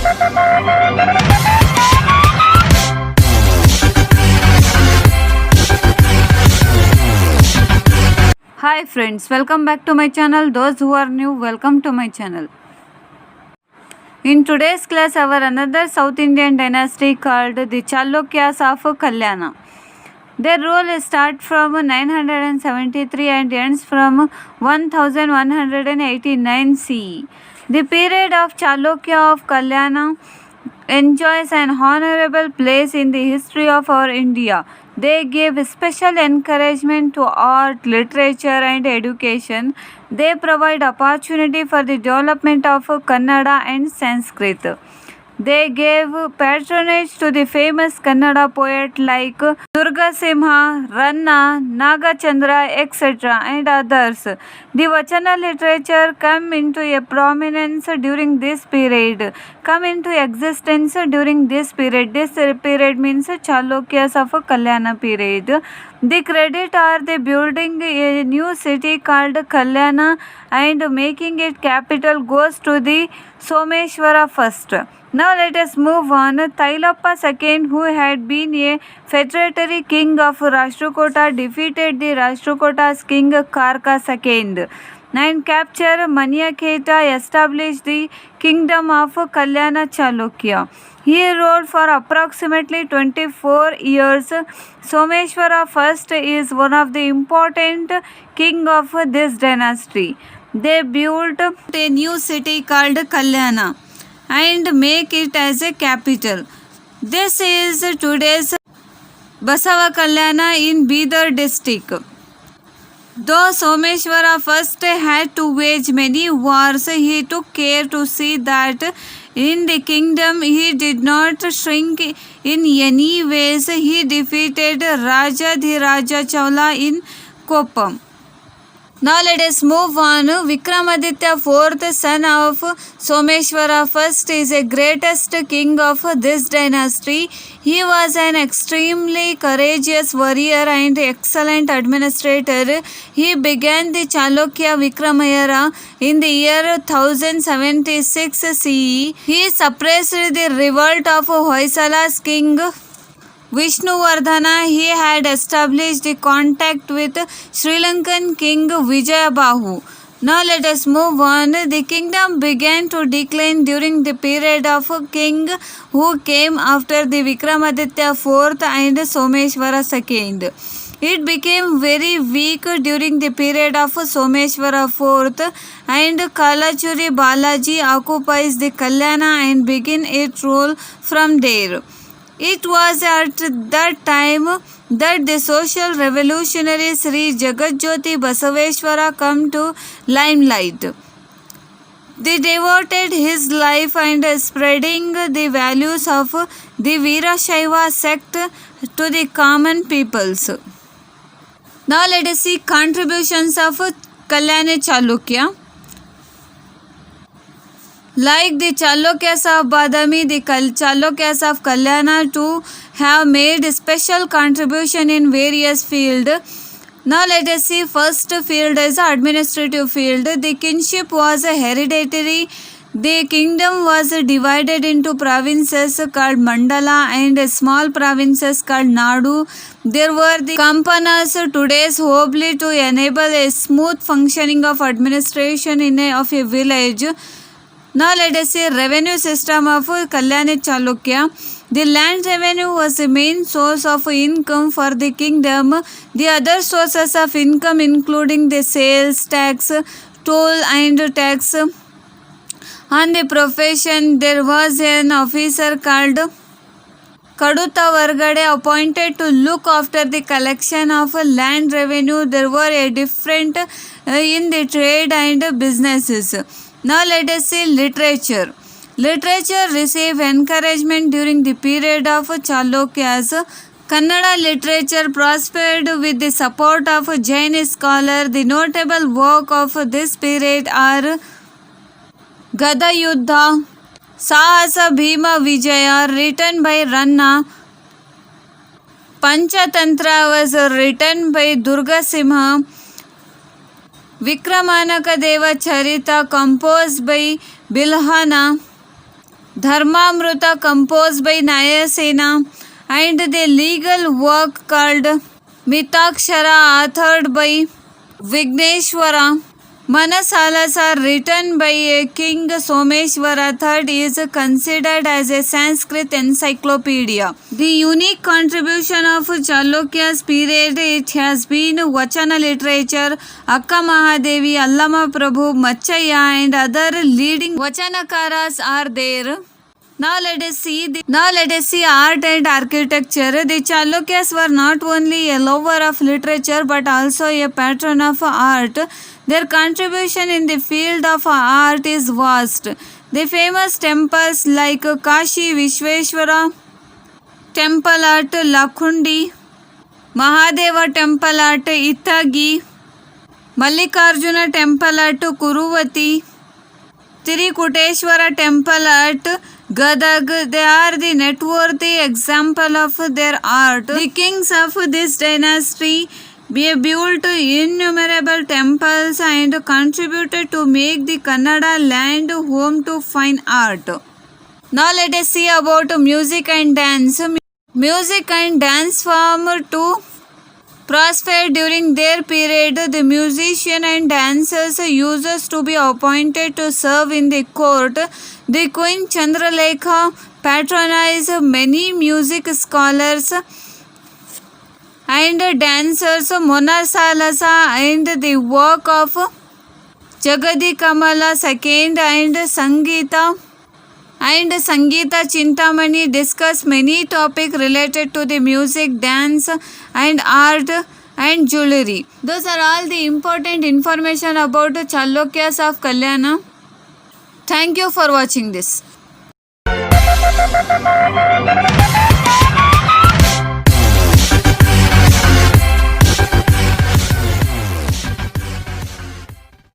Hi friends, welcome back to my channel. Those who are new, welcome to my channel. In today's class, our another South Indian dynasty called the Chalukyas of Kalyana. Their rule starts from 973 and ends from 1189 CE. The period of Chalukya of Kalyana enjoys an honorable place in the history of our India. They gave special encouragement to art, literature and education. They provide opportunity for the development of Kannada and Sanskrit. They gave patronage to the famous Kannada poets like Durga Simha, Ranna, Nagachandra, etc. and others. The Vachana literature came into a prominence during this period. Come into existence during this period. This period means Chalukyas of Kalyana period. The credit are the building a new city called Kalyana and making it capital goes to the Someshwara first. Now let us move on. Tailappa II, who had been a feudatory king of Rashtrakuta, defeated the Rashtrakota's king Karka II and captured Manyaketa, established the kingdom of Kalyana Chalukya. He ruled for approximately 24 years. Someshwara I is one of the important king of this dynasty. They built a new city called Kalyana and make it as a capital. This is today's Basava Kalyana in Bidar district. Though Someshwara I had to wage many wars, he took care to see that in the kingdom he did not shrink in any ways. He defeated Rajadhiraja Chola in Koppam. Now let us move on. Vikramaditya IV, son of Someshwara I, is the greatest king of this dynasty. He was an extremely courageous warrior and excellent administrator. He began the Chalukya Vikrama era in the year 1076 CE. He suppressed the revolt of Hoysala's king Vishnuvardhana. He had established the contact with Sri Lankan king Vijayabahu. Now let us move on. The kingdom began to decline during the period of king who came after the Vikramaditya IV and Someshwara II. It became very weak during the period of Someshwara IV and Kalachuri Balaji occupies the Kalyana and begin its rule from there. It was at that time that the social revolutionary Sri Jagatjyoti Basaveshwara come to limelight. They devoted his life and spreading the values of the Veerashaiva sect to the common peoples. Now let us see contributions of Kalyana Chalukya. Like the Chalukyas of Badami, the Chalukyas of Kalyana too have made special contribution in various fields. Now let us see first field as administrative field. The kingship was hereditary. The kingdom was divided into provinces called Mandala and small provinces called Nadu. There were the Kampanas, today's Hobli, to enable a smooth functioning of administration of a village. Now let us see revenue system of Kalyana Chalukya. The land revenue was the main source of income for the kingdom. The other sources of income including the sales tax, toll and tax. On the profession, there was an officer called Kaduta Vargade appointed to look after the collection of land revenue. There were a different in the trade and businesses. Now let us see literature. Literature received encouragement during the period of Chalukyas. Kannada literature prospered with the support of Jain scholars. The notable work of this period are Gada Yuddha, Sahasa Bhima Vijaya, written by Ranna. Panchatantra was written by Durga Simha. Vikramanaka Deva Charita, composed by Bilhana. Dharmamruta composed by Nayasena, and the legal work called Mitakshara authored by Vigneshwara. Manasalasa written by King Someshwara III is considered as a Sanskrit encyclopedia. The unique contribution of Chalukya's period it has been Vachana literature. Akka Mahadevi, Allama Prabhu, Machaya and other leading Vachanakaras are there. Now let us see art and architecture. The Chalukyas were not only a lover of literature but also a patron of art. Their contribution in the field of art is vast. The famous temples like Kashi Vishveshwara temple at Lakhundi, Mahadeva temple at Ithagi, Mallikarjuna temple at Kuruvati, Tirikuteshwara temple at Gadag, they are the noteworthy example of their art. The kings of this dynasty built innumerable temples and contributed to make the Kannada land home to fine art. Now let us see about music and dance. Music and dance formed to prosper during their period. The musician and dancers used to be appointed to serve in the court. The Queen Chandralekha patronized many music scholars and dancers. Monasalasa and the work of Jagadi Kamala II and Sangeeta Chintamani discuss many topics related to the music, dance and art and jewelry. Those are all the important information about the Chalukyas of Kalyana. Thank you for watching this.